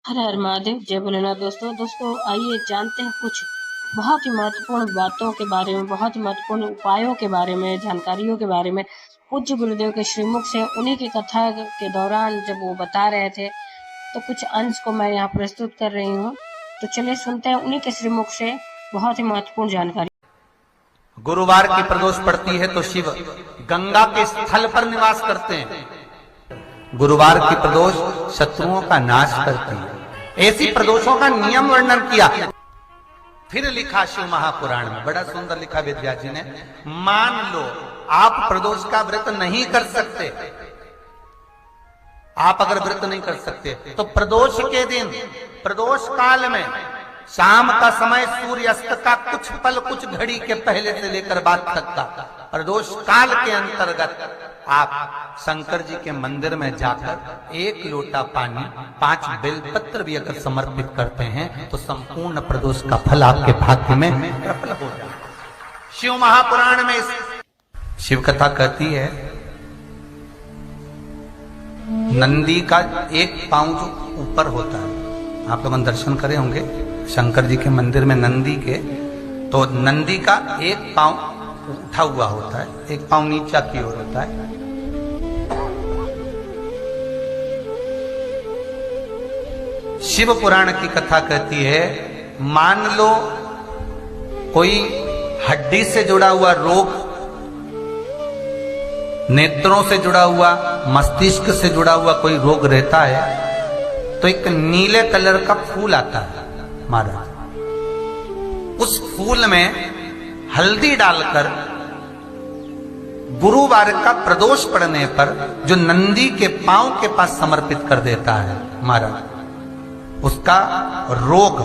हर हर महादेव, जय भोलेनाथ। दोस्तों आइए जानते हैं कुछ बहुत ही महत्वपूर्ण बातों के बारे में, बहुत ही महत्वपूर्ण उपायों के बारे में, जानकारियों के बारे में। पूज्य गुरुदेव के श्रीमुख से उन्हीं की कथा के दौरान जब वो बता रहे थे, तो कुछ अंश को मैं यहाँ प्रस्तुत कर रही हूँ। तो चलिए सुनते हैं उन्हीं के श्रीमुख से बहुत ही महत्वपूर्ण जानकारी। गुरुवार की प्रदोष पड़ती है तो शिव गंगा के स्थल पर निवास करते हैं। गुरुवार की प्रदोष शत्रुओं का नाश करती है। ऐसी प्रदोषों का नियम वर्णन किया, फिर लिखा शिव महापुराण में, बड़ा सुंदर लिखा वेदव्यास जी ने। मान लो आप प्रदोष का व्रत नहीं कर सकते, आप अगर व्रत नहीं कर सकते तो प्रदोष के दिन, प्रदोष काल में शाम का समय सूर्यास्त का कुछ पल, कुछ घड़ी के पहले से लेकर बाद तक का प्रदोष काल के अंतर्गत आप शंकर जी के मंदिर में जाकर 1 लोटा पानी, 5 बेलपत्र भी अगर समर्पित करते हैं तो संपूर्ण प्रदोष का फल आपके भाग्य में प्रबल हो जाए। शिव महापुराण में शिव कथा कहती है, नंदी का एक पांव जो ऊपर होता है, आप लोग दर्शन करे होंगे शंकर जी के मंदिर में नंदी के, तो नंदी का एक पांव उठा हुआ होता है, एक पांव नीचा की ओर होता है। शिव पुराण की कथा कहती है, मान लो कोई हड्डी से जुड़ा हुआ रोग, नेत्रों से जुड़ा हुआ, मस्तिष्क से जुड़ा हुआ कोई रोग रहता है, तो एक नीले कलर का फूल आता है महाराज, उस फूल में हल्दी डालकर गुरुवार का प्रदोष पड़ने पर जो नंदी के पांव के पास समर्पित कर देता है महाराज, उसका रोग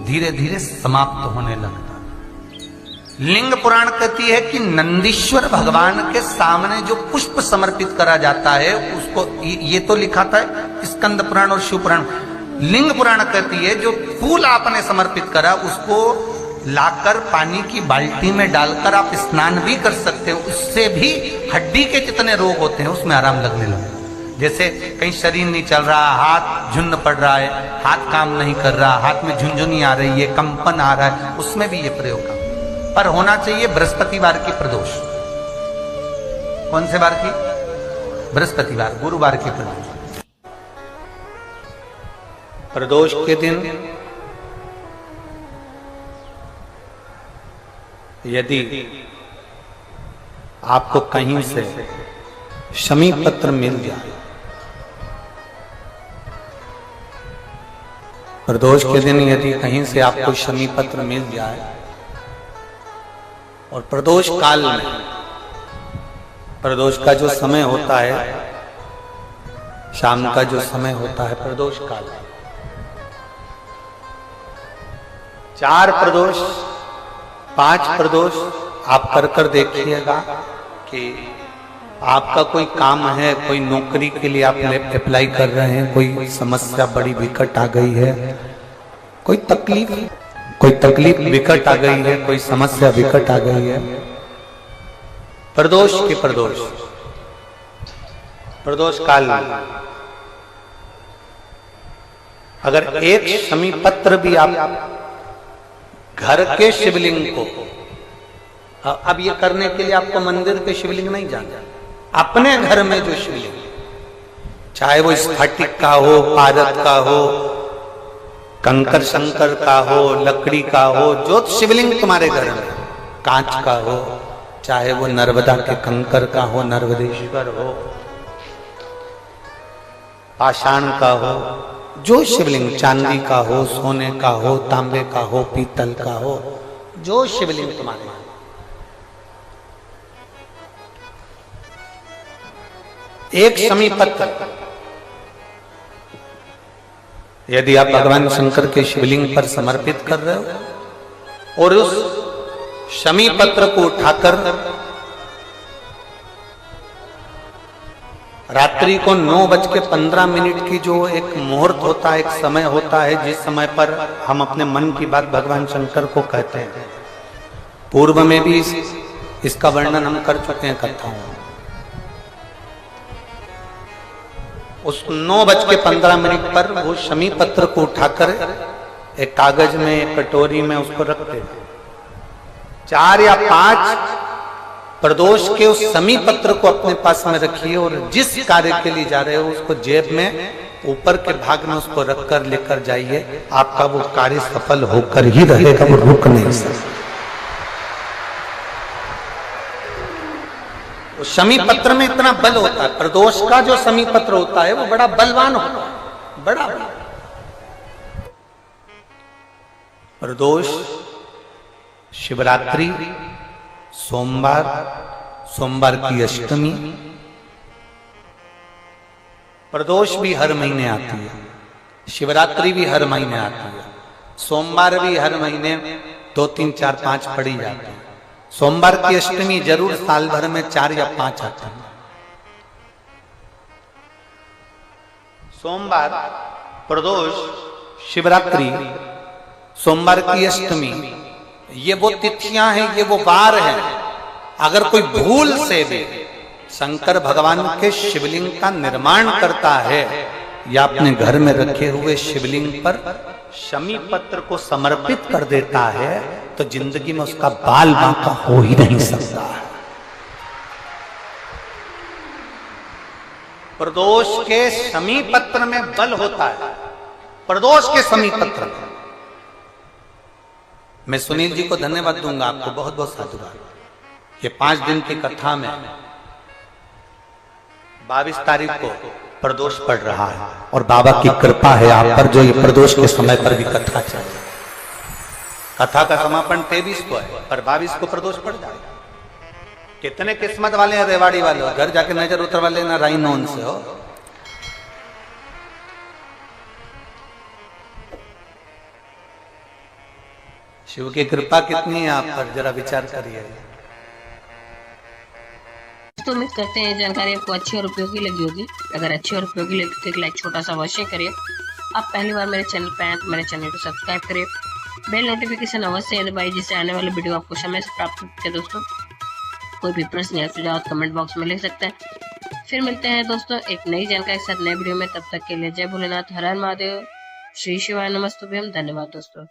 धीरे धीरे समाप्त होने लगता है। लिंग पुराण कहती है कि नंदीश्वर भगवान के सामने जो पुष्प समर्पित करा जाता है उसको, ये तो लिखा था स्कंद पुराण और शिव पुराण। लिंग पुराण कहती है जो फूल आपने समर्पित करा उसको लाकर पानी की बाल्टी में डालकर आप स्नान भी कर सकते हो, उससे भी हड्डी के जितने रोग होते हैं उसमें आराम लगने लगे। जैसे कहीं शरीर नहीं चल रहा, हाथ झुन्न पड़ रहा है, हाथ काम नहीं कर रहा, हाथ में झुनझुनी आ रही है, कंपन आ रहा है, उसमें भी ये प्रयोग का पर होना चाहिए बृहस्पतिवार की प्रदोष। कौन से बार की? बृहस्पतिवार, गुरुवार की प्रदोष। प्रदोष के दिन यदि आपको कहीं से शमी पत्र मिल जाए, प्रदोष के दिन यदि कहीं से आपको शमी पत्र मिल जाए और प्रदोष काल में, प्रदोष का जो समय होता है, शाम का जो समय होता है प्रदोष काल, 4 प्रदोष 5 प्रदोष आप कर देखिएगा कि आपका कोई काम है, कोई नौकरी के लिए आप अप्लाई कर रहे हैं, कोई समस्या बड़ी विकट आ गई है, कोई तकलीफ विकट आ गई है, कोई समस्या विकट आ गई है, प्रदोष के प्रदोष काल में अगर एक शमी पत्र भी आप घर के शिवलिंग को, अब ये करने के लिए आपको मंदिर के शिवलिंग नहीं जाना, अपने घर में जो शिवलिंग, चाहे वो स्फटिक का हो, पारद का हो, कंकर शंकर का हो, लकड़ी का हो, जो शिवलिंग तुम्हारे घर में, कांच का हो, चाहे वो नर्मदा के कंकर का हो, नर्मदेश्वर हो, पाषाण का हो, जो शिवलिंग, चांदी का हो, सोने का हो, तांबे का हो, पीतल का हो, जो शिवलिंग तुम्हारे, एक शमी पत्र यदि आप भगवान शंकर के शिवलिंग पर समर्पित कर रहे हो और उस शमी पत्र को उठाकर रात्रि को 9:15 की जो एक मुहूर्त होता है, एक समय होता है, जिस समय पर हम अपने मन की बात भगवान शंकर को कहते हैं, पूर्व में भी इसका वर्णन हम कर चुके हैं कथाओं में। उस 9:15 पर वो शमी पत्र को उठाकर एक कागज में, एक कटोरी में उसको रखते हैं। 4 या 5 प्रदोष के उस शमी पत्र को अपने पास में रखिए और जिस कार्य के लिए जा रहे हो उसको जेब में ऊपर के भाग में उसको रखकर लेकर जाइए। आपका वो कार्य सफल होकर ही रहेगा, वो रुक नहीं सकता। शमी पत्र में इतना बल होता है, प्रदोष का जो शमी पत्र होता है वो बड़ा बलवान होता है, बड़ा प्रदोष, शिवरात्रि, सोमवार, सोमवार की अष्टमी। प्रदोष भी हर महीने आती है, शिवरात्रि भी हर महीने आती है, सोमवार भी हर महीने 2, 3, 4, 5 पड़ी जाती है। सोमवार की अष्टमी जरूर साल भर में 4 या 5 आती है। सोमवार, प्रदोष, शिवरात्रि, सोमवार की अष्टमी, ये वो तिथियां हैं, ये वो वार हैं। अगर कोई भूल से भी शंकर भगवान के शिवलिंग का निर्माण करता है या अपने घर में रखे हुए शिवलिंग पर शमी पत्र को समर्पित कर देता है तो जिंदगी में उसका बाल बांका हो ही नहीं सकता। प्रदोष के शमी पत्र में बल होता है, प्रदोष के शमी पत्र में। मैं सुनील जी को धन्यवाद दूंगा, आपको बहुत बहुत साधुवाद। ये 5 दिन की कथा में 22 तारीख को प्रदोष पड़ रहा है और बाबा की कृपा है आप पर, जो ये प्रदोष के समय पर भी कथा चल रही है। कथा का समापन 23 को है पर 22 को प्रदोष पड़ जाएगा। कितने किस्मत वाले हैं रेवाड़ी वाले, घर जाके नजर उतरवा लेना राइनोन से हो। शिव की कृपा कितनी है आप पर, जरा विचार करिए। तो उम्मीद करते हैं जानकारी आपको अच्छी और उपयोगी लगी होगी। अगर अच्छी और उपयोगी लगी तो एक लाइक छोटा सा अवश्य करिए। आप पहली बार मेरे चैनल पर आए तो मेरे चैनल को सब्सक्राइब करिए, बेल नोटिफिकेशन अवश्य दबाइए जिससे आने वाले वीडियो आपको समय से प्राप्त होते हैं। दोस्तों कोई भी प्रश्न या सुझाव कमेंट बॉक्स में लिख सकते हैं। फिर मिलते हैं दोस्तों एक नई जानकारी के साथ नए वीडियो में। तब तक के लिए जय भोलेनाथ, हर हर महादेव, श्री शिवाय नमस्तुभ्यम। धन्यवाद दोस्तों।